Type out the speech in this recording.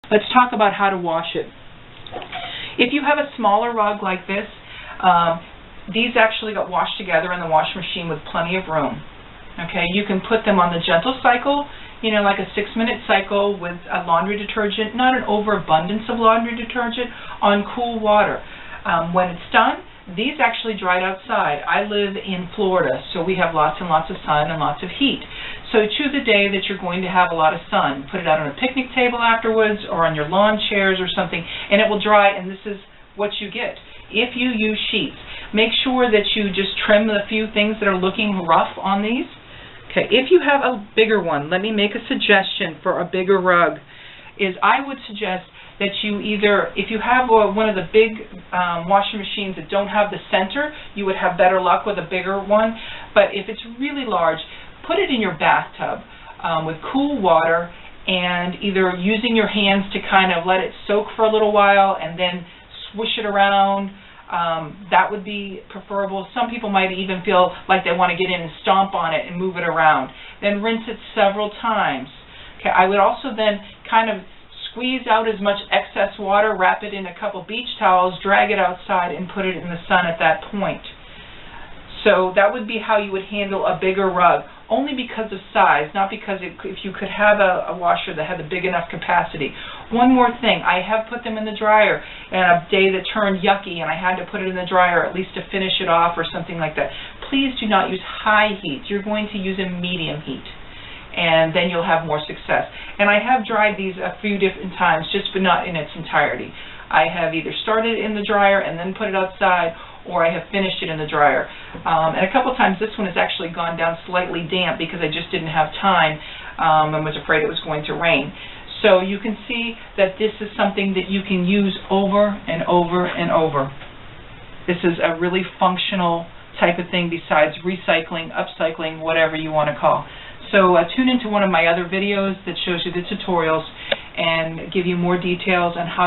Let's talk about how to wash it. If you have a smaller rug like this, these actually got washed together in the washing machine with plenty of room. Okay, you can put them on the gentle cycle, you know, like a 6-minute cycle with a laundry detergent, not an overabundance of laundry detergent, on cool water. When it's done, these actually dried outside. I live in Florida, so we have lots and lots of sun and lots of heat. So choose a day that you're going to have a lot of sun. Put it out on a picnic table afterwards or on your lawn chairs or something, and it will dry, and this is what you get. If you use sheets, make sure that you just trim the few things that are looking rough on these. Okay, if you have a bigger one, let me make a suggestion for a bigger rug, is I would suggest that you either, if you have one of the big washing machines that don't have the center, you would have better luck with a bigger one. But if it's really large, put it in your bathtub with cool water, and either using your hands to kind of let it soak for a little while and then swish it around. That would be preferable. Some people might even feel like they want to get in and stomp on it and move it around. Then rinse it several times. Okay, I would also then kind of squeeze out as much excess water, wrap it in a couple beach towels, drag it outside, and put it in the sun at that point. So that would be how you would handle a bigger rug, only because of size, not because if you could have a washer that had the big enough capacity. One more thing, I have put them in the dryer on a day that turned yucky, and I had to put it in the dryer at least to finish it off or something like that. Please do not use high heat. You're going to use a medium heat, and then you'll have more success. And I have dried these a few different times, but not in its entirety. I have either started in the dryer and then put it outside, or I have finished it in the dryer. And a couple times this one has actually gone down slightly damp because I just didn't have time and was afraid it was going to rain. So you can see that this is something that you can use over and over and over. This is a really functional type of thing besides recycling, upcycling, whatever you want to call. So tune into one of my other videos that shows you the tutorials and give you more details on how to